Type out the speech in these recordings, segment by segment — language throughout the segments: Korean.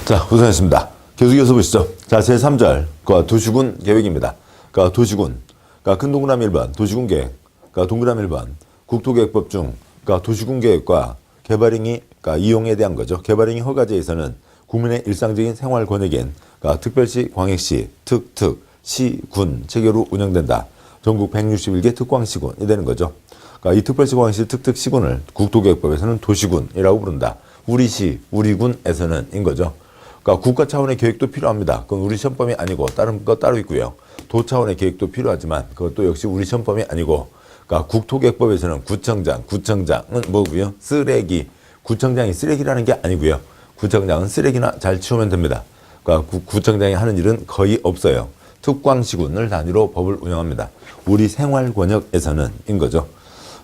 자, 고생하셨습니다. 계속해서 보시죠. 자, 제3절, 도시군 계획입니다. 도시군, 큰 동그라미 1번, 도시군 계획, 동그라미 1번, 국토계획법 중, 도시군 계획과 개발행위, 이용에 대한 거죠. 개발행위 허가제에서는 국민의 일상적인 생활 권역인, 특별시, 광역시, 특특, 시, 군 체계로 운영된다. 전국 161개 특광시군이 되는 거죠. 이 특별시, 광역시, 특특, 시군을 국토계획법에서는 도시군이라고 부른다. 우리 시, 우리 군에서는 인 거죠. 국가 차원의 계획도 필요합니다. 그건 우리 시험범위 아니고 다른 거 따로 있고요. 도 차원의 계획도 필요하지만 그것도 역시 우리 시험범위 아니고, 국토계획법에서는 구청장은 뭐고요? 쓰레기. 구청장이 쓰레기라는 게 아니고요. 구청장은 쓰레기나 잘 치우면 됩니다. 구청장이 하는 일은 거의 없어요. 특광시군을 단위로 법을 운영합니다. 우리 생활권역에서는 인 거죠.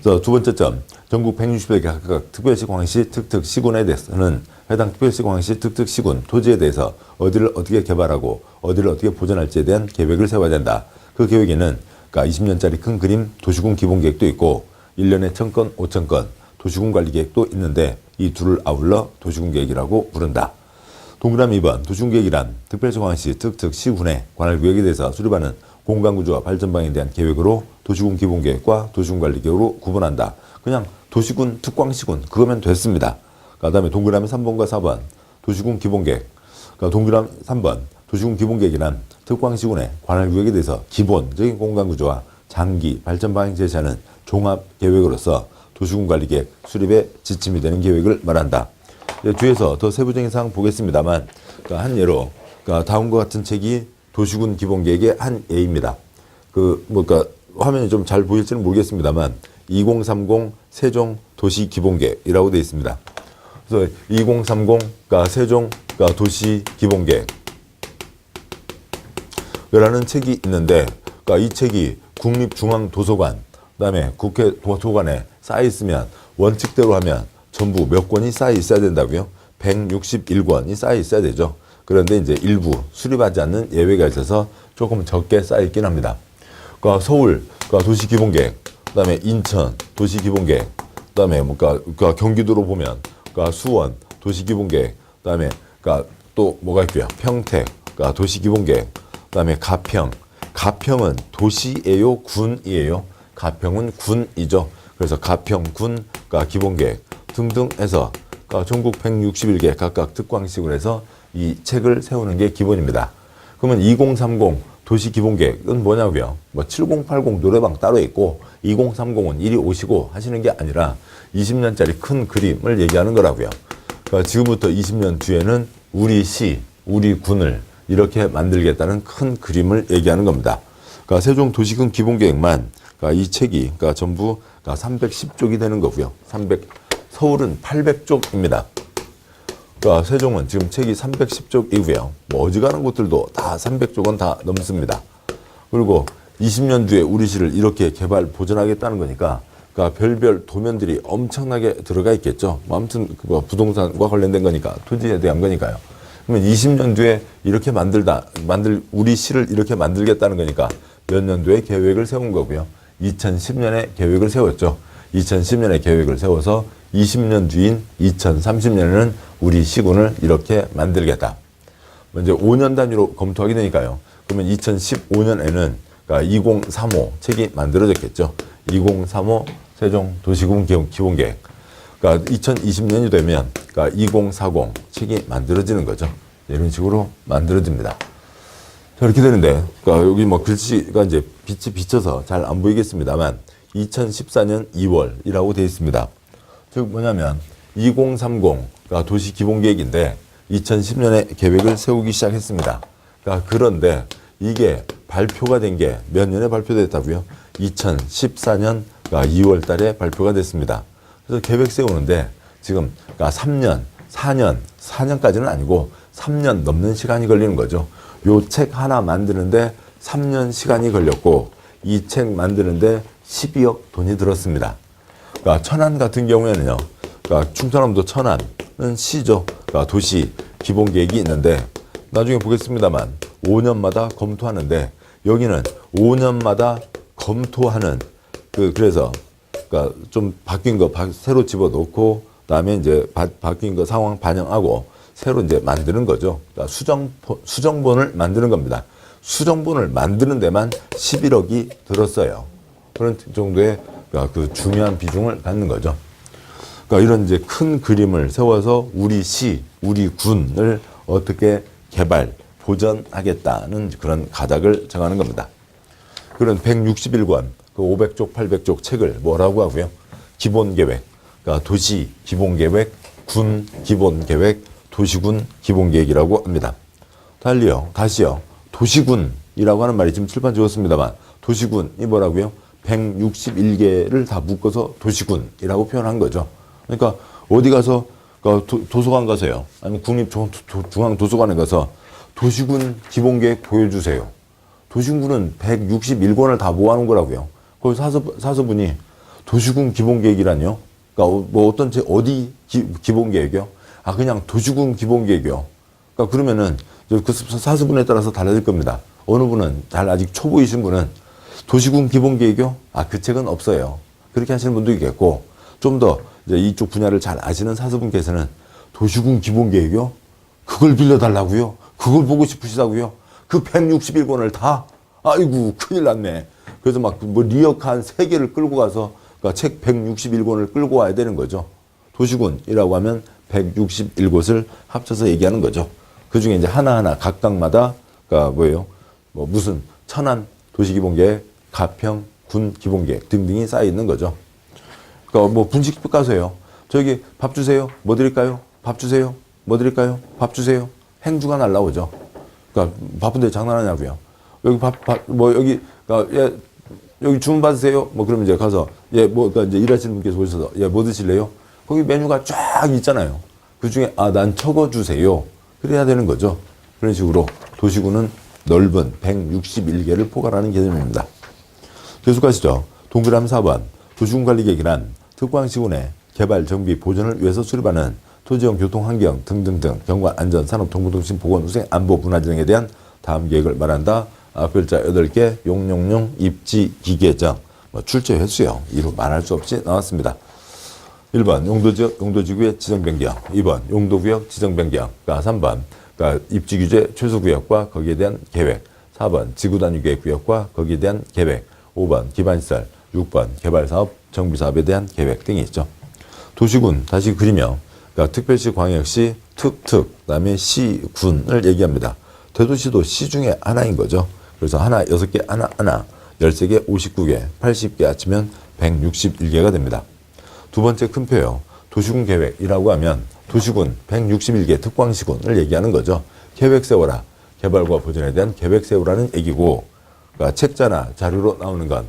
그래서 두 번째 점, 전국 160여 개 각각 특별시, 광역시, 특특, 시군에 대해서는 해당 특별시, 광역시, 특특, 시군 토지에 대해서 어디를 어떻게 개발하고 어디를 어떻게 보존할지에 대한 계획을 세워야 된다. 그 계획에는 20년짜리 큰 그림 도시군 기본계획도 있고 1년에 1000건, 5000건 도시군 관리계획도 있는데 이 둘을 아울러 도시군 계획이라고 부른다. 동그라미 2번, 도시군 계획이란 특별시, 광역시, 특특, 시군의 관할 구역에 대해서 수립하는 공간구조와 발전방에 대한 계획으로 도시군 기본계획과 도시군 관리계획으로 구분한다. 그냥 도시군, 특광시군 그거면 됐습니다. 그 다음에 동그라미 3번과 4번 도시군 기본계획, 동그라미 3번 도시군 기본계획이란 특광시군의 관할구역에 대해서 기본적인 공간구조와 장기 발전방향 제시하는 종합계획으로서 도시군 관리계획 수립의 지침이 되는 계획을 말한다. 뒤에서 더 세부적인 사항 보겠습니다만, 한 예로 다음과 같은 책이 도시군 기본계획의 한 예입니다. 화면이 좀 잘 보일지는 모르겠습니다만 2030 세종 도시 기본계획이라고 되어 있습니다. 그래서 2030 세종 도시 기본계획 라는 책이 있는데, 이 책이 국립중앙도서관, 그다음에 국회 도서관에 쌓여 있으면 원칙대로 하면 전부 몇 권이 쌓여 있어야 된다고요? 161권이 쌓여 있어야 되죠. 그런데 이제 일부 수립하지 않는 예외가 있어서 조금 적게 쌓여 있긴 합니다. 서울 도시기본계획, 그다음에 인천 도시기본계획, 그다음에 경기도로 보면 수원 도시기본계획, 그다음에 또 뭐가 있고요? 평택 도시기본계획, 그다음에 가평은 도시예요, 군이에요? 가평은 군이죠. 그래서 가평군 기본계획 등등 해서 전국 161개 각각 특광시군에서 이 책을 세우는 게 기본입니다. 그러면 2030 도시기본계획은 뭐냐고요? 7080 노래방 따로 있고 2030은 이리 오시고 하시는 게 아니라 20년짜리 큰 그림을 얘기하는 거라고요. 지금부터 20년 뒤에는 우리 시, 우리 군을 이렇게 만들겠다는 큰 그림을 얘기하는 겁니다. 세종 도시군 기본계획만 이 책이 전부 310쪽이 되는 거고요. 서울은 800쪽입니다. 세종은 지금 책이 310쪽이고요. 어지간한 곳들도 다 300쪽은 다 넘습니다. 그리고 20년 뒤에 우리 시를 이렇게 개발 보존하겠다는 거니까 별별 도면들이 엄청나게 들어가 있겠죠. 아무튼 부동산과 관련된 거니까, 토지에 대한 거니까요. 그러면 20년 뒤에 이렇게 우리 시를 이렇게 만들겠다는 거니까 몇 년도에 계획을 세운 거고요. 2010년에 계획을 세웠죠. 2010년에 계획을 세워서 20년 뒤인 2030년에는 우리 시군을 이렇게 만들겠다. 이제 5년 단위로 검토하게 되니까요. 그러면 2015년에는 2035 책이 만들어졌겠죠. 2035 세종 도시군 기본계획. 2020년이 되면 2040 책이 만들어지는 거죠. 이런 식으로 만들어집니다. 자, 이렇게 되는데, 여기 글씨가 이제 빛이 비쳐서 잘 안 보이겠습니다만, 2014년 2월이라고 되어 있습니다. 즉, 뭐냐면, 2030 도시기본계획인데, 2010년에 계획을 세우기 시작했습니다. 그런데, 이게 발표가 된 게 몇 년에 발표됐다고요? 2014년 2월 달에 발표가 됐습니다. 그래서 계획 세우는데, 지금 4년까지는 아니고, 3년 넘는 시간이 걸리는 거죠. 요 책 하나 만드는데 3년 시간이 걸렸고, 이 책 만드는데 12억 돈이 들었습니다. 천안 같은 경우에는요, 충청남도 천안은 시죠. 도시 기본계획이 있는데, 나중에 보겠습니다만 5년마다 검토하는데, 여기는 5년마다 검토하는, 그래서 좀 바뀐 거 새로 집어넣고, 그다음에 이제 바뀐 거 상황 반영하고, 새로 이제 만드는 거죠. 그러니까 수정본을 만드는 겁니다. 수정본을 만드는 데만 11억이 들었어요. 그런 정도의 그 중요한 비중을 갖는 거죠. 그러니까 이런 이제 큰 그림을 세워서 우리 시, 우리 군을 어떻게 개발, 보전하겠다는 그런 가닥을 정하는 겁니다. 그런 161권, 그 500쪽, 800쪽 책을 뭐라고 하고요? 기본계획, 그러니까 도시 기본계획, 군 기본계획, 도시군 기본계획이라고 합니다. 다시요. 도시군이라고 하는 말이 지금 칠판 적었습니다만, 도시군이 뭐라고요? 161개를 다 묶어서 도시군이라고 표현한 거죠. 그러니까 어디 가서 도서관 가서요. 아니면 국립중앙도서관에 가서 도시군 기본계획 보여주세요. 도시군은 161권을 다 모아놓은 거라고요. 거기 사서분이 도시군 기본계획이라뇨? 그러니까 뭐 어디 기본계획이요? 아, 그냥 도시군 기본계획이요. 그러니까 그러면은 그 사서분에 따라서 달라질 겁니다. 어느 분은 아직 초보이신 분은 도시군 기본계획이요? 아, 그 책은 없어요. 그렇게 하시는 분도 있겠고, 좀 더 이제 이쪽 분야를 잘 아시는 사서분께서는 도시군 기본계획이요? 그걸 빌려달라고요? 그걸 보고 싶으시다고요? 그 161권을 다? 아이고, 큰일 났네. 그래서 막 뭐 리어카 한 3개를 끌고 가서 그러니까 책 161권을 끌고 와야 되는 거죠. 도시군이라고 하면 161곳을 합쳐서 얘기하는 거죠. 그 중에 이제 하나하나 각각마다 그러니까 뭐예요? 뭐 무슨 천안 도시기본계획, 가평 군 기본계획 등등이 쌓여 있는 거죠. 그러니까 뭐 분식집 가서요. 저기 밥 주세요. 뭐 드릴까요? 밥 주세요. 뭐 드릴까요? 밥 주세요. 행주가 날라오죠. 그러니까 바쁜데 장난하냐고요. 여기 그러니까 예, 여기 주문 받으세요. 뭐 그러면 이제 가서 그러니까 이제 일하시는 분께서 오셔서 뭐 드실래요? 거기 메뉴가 쫙 있잖아요. 그 중에 난 적어 주세요. 그래야 되는 거죠. 그런 식으로 도시군은 넓은 161개를 포괄하는 개념입니다. 계속하시죠. 동그라미 4번. 도시군관리계획이란 특광시군의 개발, 정비, 보존을 위해서 수립하는 토지형 교통, 환경 등등등 경관, 안전, 산업, 정보통신, 보건, 후생, 안보, 문화재 등에 대한 다음 계획을 말한다. 글자 8개, 용용용, 입지, 기계정, 출제 횟수요. 이루 말할 수 없이 나왔습니다. 1번 용도지역, 용도지구의 지정변경. 2번 용도구역 지정변경. 그러니까 3번 그러니까 입지규제 최소구역과 거기에 대한 계획. 4번 지구단위계획구역과 거기에 대한 계획. 5번 기반시설. 6번 개발사업, 정비사업에 대한 계획 등이 있죠. 도시군 다시 그리며 그러니까 특별시, 광역시, 그다음에 시군을 얘기합니다. 대도시도 시 중에 하나인 거죠. 그래서 하나 6개, 하나 13개, 59개, 80개 합치면 161개가 됩니다. 두 번째 큰 표요. 도시군 계획이라고 하면 도시군 161개 특광시군을 얘기하는 거죠. 계획 세워라. 개발과 보존에 대한 계획 세우라는 얘기고, 그러니까 책자나 자료로 나오는 건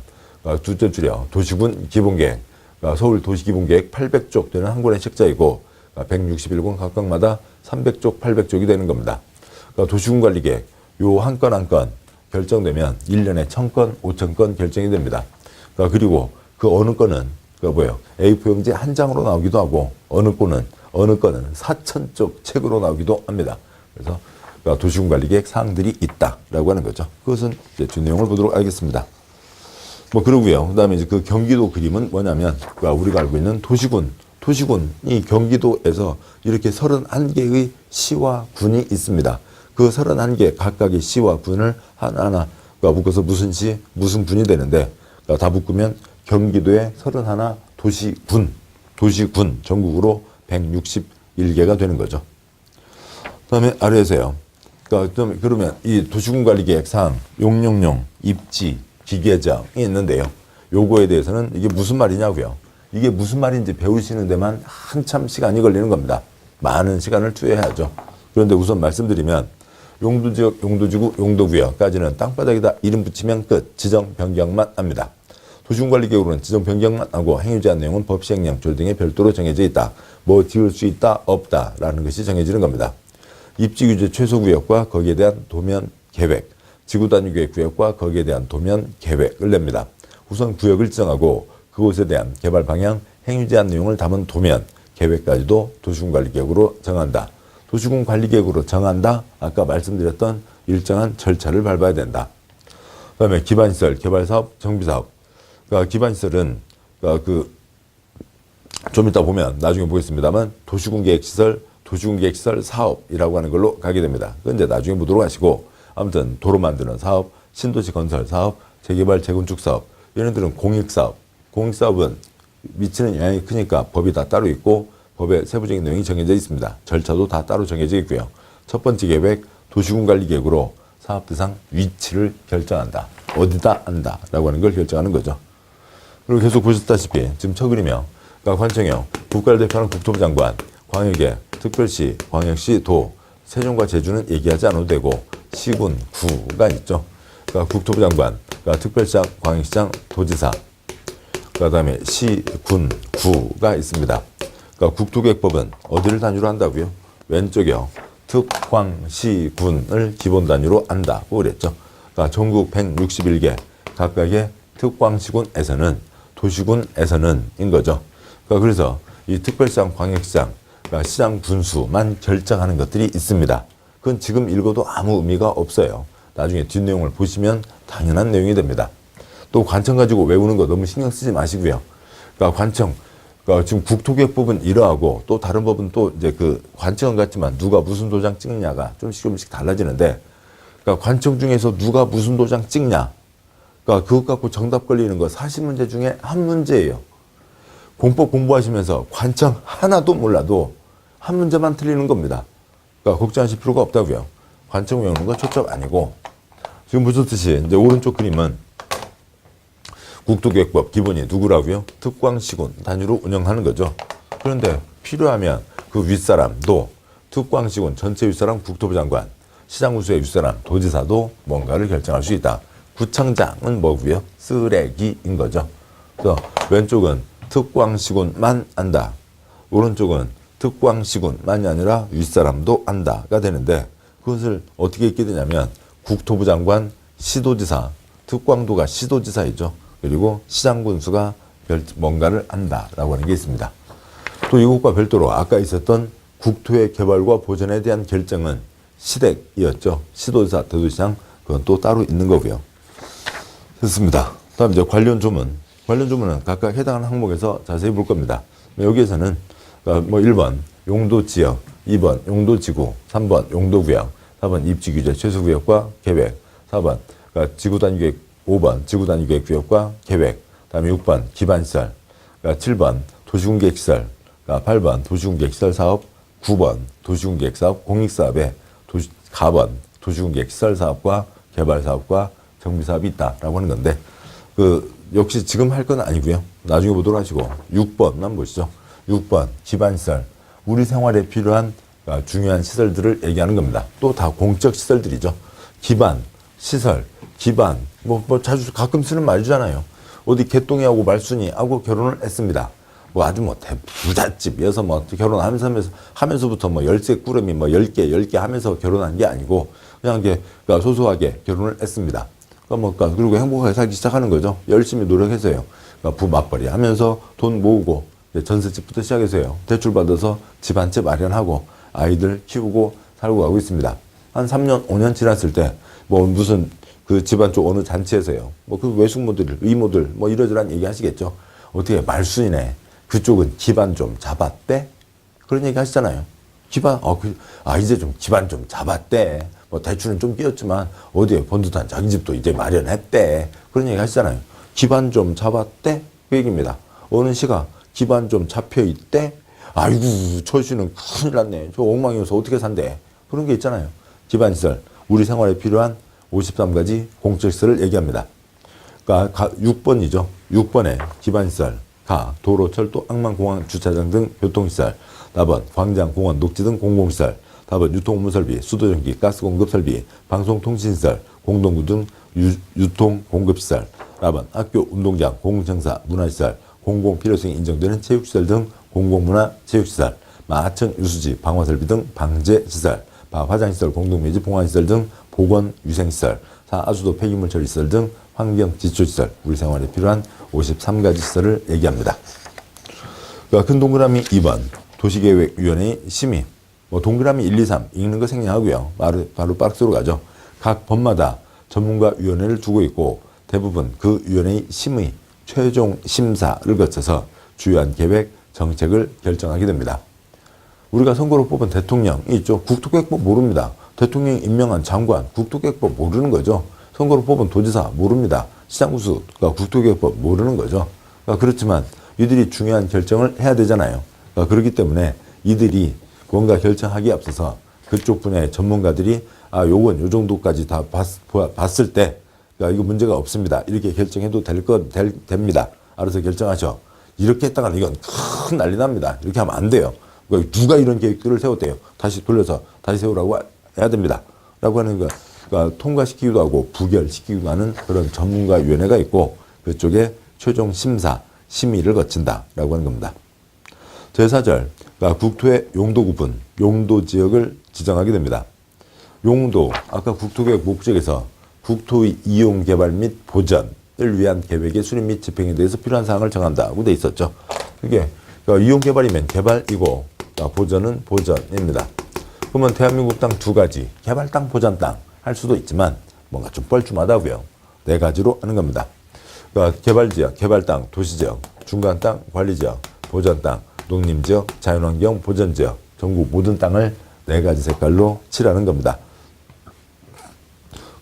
두째 줄여 도시군 기본계획, 그러니까 서울 도시기본계획 800쪽 되는 한 권의 책자이고 161권 각각마다 300쪽, 800쪽이 되는 겁니다. 그러니까 도시군관리계획 요 한 건 한 건 결정되면 1년에 1000건, 5000건 결정이 됩니다. 그러니까 그리고 그 어느 건은 뭐예요? A4용지 한 장으로 나오기도 하고 어느 건은 4000쪽 책으로 나오기도 합니다. 그래서 그러니까 도시군관리계획 사항들이 있다라고 하는 거죠. 그것은 이제 뒷내용을 보도록 하겠습니다. 뭐 그러고요. 그다음에 이제 그 경기도 그림은 뭐냐면 그러니까 우리가 알고 있는 도시군이 경기도에서 이렇게 31개의 시와 군이 있습니다. 그 31개 각각의 시와 군을 하나하나 그러니까 묶어서 무슨 시, 무슨 군이 되는데 그러니까 다 묶으면 경기도의 31 도시군 전국으로 161개가 되는 거죠. 그다음에 아래에서요. 그러니까 그러면 이 도시군관리계획 사항 용용용, 입지, 기계정이 있는데요. 요거에 대해서는 이게 무슨 말이냐고요. 이게 무슨 말인지 배우시는 데만 한참 시간이 걸리는 겁니다. 많은 시간을 투여해야죠. 그런데 우선 말씀드리면 용도지역, 용도지구, 용도구역까지는 땅바닥에다 이름 붙이면 끝. 지정 변경만 합니다. 도시군관리계획으로는 지정 변경만 하고 행위제한 내용은 법 시행령 조례 등에 별도로 정해져 있다. 뭐 지을 수 있다, 없다라는 것이 정해지는 겁니다. 입지규제 최소구역과 거기에 대한 도면 계획, 지구단위계획구역과 거기에 대한 도면 계획을 냅니다. 우선 구역을 지정하고 그곳에 대한 개발 방향, 행위제한 내용을 담은 도면, 계획까지도 도시군관리계획으로 정한다. 도시군관리계획으로 정한다. 아까 말씀드렸던 일정한 절차를 밟아야 된다. 그 다음에 기반시설, 개발사업, 정비사업. 그러니까 기반시설은 좀 이따 보면 나중에 보겠습니다만 도시군계획시설, 도시공객시설 사업이라고 하는 걸로 가게 됩니다. 그건 이제 나중에 보도록 하시고, 아무튼 도로 만드는 사업, 신도시 건설 사업, 재개발 재건축 사업, 얘네들은 공익사업. 공익사업은 미치는 영향이 크니까 법이 다 따로 있고 법의 세부적인 내용이 정해져 있습니다. 절차도 다 따로 정해져 있고요. 첫 번째 계획, 도시군관리계획으로 사업 대상 위치를 결정한다. 어디다 한다라고 하는 걸 결정하는 거죠. 그리고 계속 보셨다시피 지금 쳐그리며, 그러니까 관청형, 국가를 대표하는 국토부 장관, 광역의 특별시, 광역시, 도, 세종과 제주는 얘기하지 않아도 되고 시군, 구가 있죠. 그러니까 국토부 장관, 그러니까 특별시장, 광역시장, 도지사, 그다음에 시, 군, 구가 있습니다. 그러니까 국토계획법은 어디를 단위로 한다고요? 왼쪽이요. 특광시군을 기본 단위로 한다고 그랬죠. 그러니까 전국 161개 각각의 특광시군에서는 도시군에서는 인 거죠. 그러니까 그래서 이 특별시장, 광역시장, 그러니까 시장 군수만 결정하는 것들이 있습니다. 그건 지금 읽어도 아무 의미가 없어요. 나중에 뒷내용을 보시면 당연한 내용이 됩니다. 또 관청 가지고 외우는 거 너무 신경 쓰지 마시고요. 그러니까 관청, 그러니까 지금 국토계획법은 이러하고 또 다른 법은 또 이제 그 관청은 같지만 누가 무슨 도장 찍느냐가 조금씩 달라지는데, 그러니까 관청 중에서 누가 무슨 도장 찍냐, 그러니까 그것 갖고 정답 걸리는 거 40문제 중에 한 문제예요. 공법 공부하시면서 관청 하나도 몰라도 한 문제만 틀리는 겁니다. 그러니까 걱정하실 필요가 없다고요. 관청 외우는 거 초점 아니고, 지금 보셨듯이 이제 오른쪽 그림은 국토계획법 기본이 누구라고요? 특광시군 단위로 운영하는 거죠. 그런데 필요하면 그 윗사람도 특광시군 전체 윗사람 국토부 장관, 시장군수의 윗사람 도지사도 뭔가를 결정할 수 있다. 구청장은 뭐고요? 쓰레기인 거죠. 그래서 왼쪽은 특광시군만 안다. 오른쪽은 특광시군만이 아니라 윗사람도 안다가 되는데, 그것을 어떻게 읽게 되냐면 국토부 장관, 시도지사, 특광도가 시도지사이죠. 그리고 시장군수가 뭔가를 한다라고 하는 게 있습니다. 또 이것과 별도로 아까 있었던 국토의 개발과 보전에 대한 결정은 시댁이었죠. 시도지사, 대도시장, 그건 또 따로 있는 거고요. 좋습니다. 다음 이제 관련 조문. 관련 조문은 각각 해당하는 항목에서 자세히 볼 겁니다. 여기에서는 뭐 1번 용도지역, 2번 용도지구, 3번 용도구역, 4번 입지규제 최소구역과 계획, 4번 그러니까 지구단위계획, 5번 지구단위계획구역과 계획, 다음에 6번 기반시설, 그러니까 7번 도시군계획시설, 그러니까 8번 도시군계획시설 사업, 9번 도시군계획사업 공익사업에 4번 도시군계획시설 사업과 개발사업과 정비사업이 있다라고 하는 건데, 그 역시 지금 할 건 아니고요. 나중에 보도록 하시고 6번만 보시죠. 6번 기반시설, 우리 생활에 필요한 중요한 시설들을 얘기하는 겁니다. 또 다 공적 시설들이죠. 기반, 시설, 기반, 뭐 자주 가끔 쓰는 말이잖아요. 어디 개똥이하고 말순이하고 결혼을 했습니다. 뭐 아주 뭐 부잣집이어서 뭐 하면서부터 뭐 열쇠 꾸러미 뭐 10개 하면서 결혼한 게 아니고 그냥 게 소소하게 결혼을 했습니다. 그러니까 그리고 행복하게 살기 시작하는 거죠. 열심히 노력해서요. 그러니까 부 맞벌이 하면서 돈 모으고 전셋집부터 시작해서요. 대출 받아서 집 한 채 마련하고 아이들 키우고 살고 가고 있습니다. 한 3년, 5년 지났을 때 뭐 무슨 그 집안 쪽 어느 잔치에서요. 뭐 그 외숙모들, 이모들 뭐 이러저러한 얘기 하시겠죠. 어떻게 말순이네. 그쪽은 기반 좀 잡았대? 그런 얘기 하시잖아요. 기반, 이제 좀 기반 좀 잡았대. 뭐 대출은 좀 끼었지만 어디에 번듯한 자기 집도 이제 마련했대. 그런 얘기 하시잖아요. 기반 좀 잡았대? 그 얘기입니다. 어느 시가 기반 좀 잡혀있대? 아이고, 처씨는 큰일 났네. 저 엉망이어서 어떻게 산대? 그런 게 있잖아요. 기반시설, 우리 생활에 필요한 53가지 공적시설을 얘기합니다. 그러니까 6번이죠. 6번에 기반시설, 도로, 철도, 항만, 공항, 주차장 등 교통시설. 4번 광장, 공원, 녹지 등 공공시설. 4번 유통업무설비, 수도전기, 가스공급설비, 방송통신시설, 공동구 등 유통공급시설. 4번 학교, 운동장, 공공청사, 문화시설, 공공필요성이 인정되는 체육시설 등 공공문화체육시설, 하천, 유수지, 방화설비 등 방제시설, 화장시설, 공동묘지, 봉안시설 등 보건위생시설, 하수도, 폐기물 처리시설 등 환경지초시설, 우리 생활에 필요한 53가지 시설을 얘기합니다. 그러니까 큰 동그라미 2번 도시계획위원회의 심의, 뭐 동그라미 1, 2, 3 읽는 거 생략하고요. 바로 박스로 가죠. 각 법마다 전문가위원회를 두고 있고 대부분 그 위원회의 심의, 최종 심사를 거쳐서 주요한 계획, 정책을 결정하게 됩니다. 우리가 선거로 뽑은 대통령이 있죠. 국토계획법 모릅니다. 대통령이 임명한 장관, 국토계획법 모르는 거죠. 선거로 뽑은 도지사 모릅니다. 시장구수가 국토계획법 모르는 거죠. 그렇지만 이들이 중요한 결정을 해야 되잖아요. 그렇기 때문에 이들이 뭔가 결정하기에 앞서서 그쪽 분야의 전문가들이 요건 요 정도까지 다 봤을 때 이거 문제가 없습니다. 이렇게 결정해도 됩니다. 알아서 결정하죠. 이렇게 했다가 이건 큰 난리 납니다. 이렇게 하면 안 돼요. 누가 이런 계획들을 세웠대요. 다시 돌려서 다시 세우라고 해야 됩니다. 라고 하는 거. 그러니까 통과시키기도 하고 부결시키기도 하는 그런 전문가위원회가 있고 그쪽에 최종 심사, 심의를 거친다라고 하는 겁니다. 제4절, 그러니까 국토의 용도 구분, 용도 지역을 지정하게 됩니다. 용도, 아까 국토계획 목적에서 국토의 이용 개발 및 보전을 위한 계획의 수립 및 집행에 대해서 필요한 사항을 정한다고 돼 있었죠. 그게 그러니까 이용 개발이면 개발이고 보전은 보전입니다. 그러면 대한민국 땅 두 가지, 개발 땅, 보전 땅 할 수도 있지만 뭔가 좀 뻘쭘하다고요. 네 가지로 하는 겁니다. 그러니까 개발지역, 개발 땅, 도시지역, 중간 땅, 관리지역, 보전 땅, 농림지역, 자연환경, 보전지역, 전국 모든 땅을 네 가지 색깔로 칠하는 겁니다.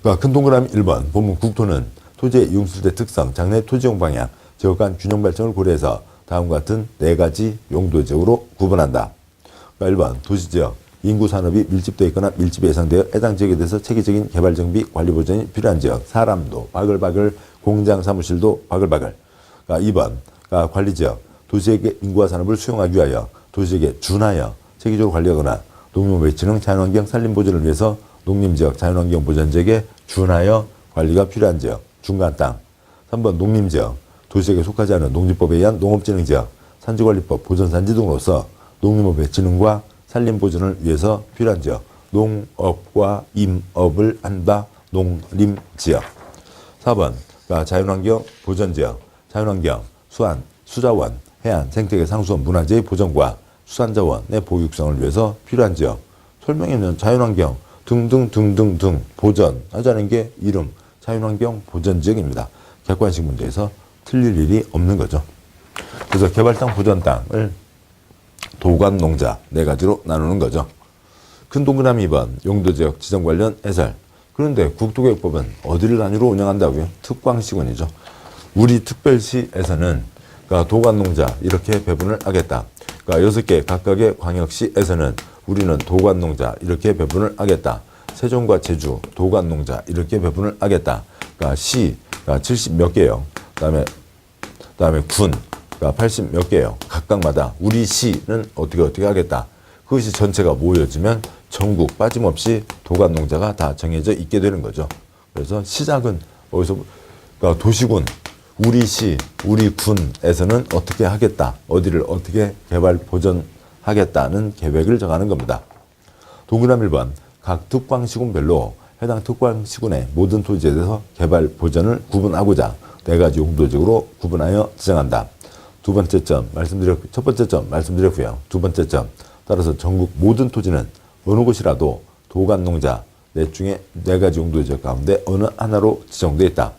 그러니까 큰 동그라미 1번 보면 국토는 토지의 이용수대 특성, 장래 토지용 방향, 지역 간 균형 발전을 고려해서 다음과 같은 네 가지 용도지역으로 구분한다. 그러니까 1번 도시지역, 인구 산업이 밀집되어 있거나 밀집이 예상되어 해당 지역에 대해서 체계적인 개발 정비, 관리 보전이 필요한 지역, 사람도 바글바글, 공장 사무실도 바글바글. 그러니까 2번 그러니까 관리지역, 도시의 인구와 산업을 수용하기 위하여 도시에게 준하여 체계적으로 관리하거나 농림업의 진흥, 자연환경, 산림보전을 위해서 농림지역, 자연환경 보전지역에 준하여 관리가 필요한 지역, 중간 땅. 3번 농림지역, 도시에게 속하지 않은 농지법에 의한 농업진흥지역, 산지관리법 보전산지 등으로서 농림업의 진흥과 산림보전을 위해서 필요한 지역, 농업과 임업을 한다, 농림지역. 4번 그러니까 자연환경 보전지역, 자연환경, 수안, 수자원, 해안, 생태계, 상수원, 문화재의 보전과 수산자원의 보육성을 위해서 필요한 지역. 설명에는 자연환경 등등등등등 보전하자는 게 이름 자연환경 보전지역입니다. 객관식 문제에서 틀릴 일이 없는 거죠. 그래서 개발 땅, 보전 땅을 도관, 농자 네 가지로 나누는 거죠. 큰 동그라미 2번 용도지역 지정 관련 해설. 그런데 국토계획법은 어디를 단위로 운영한다고요? 특광시군이죠. 우리 특별시에서는 그러니까 도관, 농자 이렇게 배분을 하겠다. 그러니까 6개 각각의 광역시에서는 우리는 도관, 농자 이렇게 배분을 하겠다. 세종과 제주 도관, 농자 이렇게 배분을 하겠다. 그러니까 시 그러니까 70 몇 개요. 그다음에 군 그러니까 80 몇 개예요. 각각마다 우리 시는 어떻게 하겠다. 그것이 전체가 모여지면 전국 빠짐없이 도관 농자가 다 정해져 있게 되는 거죠. 그래서 시작은 어디서 그러니까 도시군, 우리 시, 우리 군에서는 어떻게 하겠다. 어디를 어떻게 개발 보전하겠다는 계획을 정하는 겁니다. 동그라미 1번 각 특광시군별로 해당 특광시군의 모든 토지에 대해서 개발 보전을 구분하고자 네 가지 용도적으로 구분하여 지정한다. 첫 번째 점 말씀드렸고요. 두 번째 점 따라서 전국 모든 토지는 어느 곳이라도 도관 농자 넷 중에 네 가지 용도지역 가운데 어느 하나로 지정되어 있다.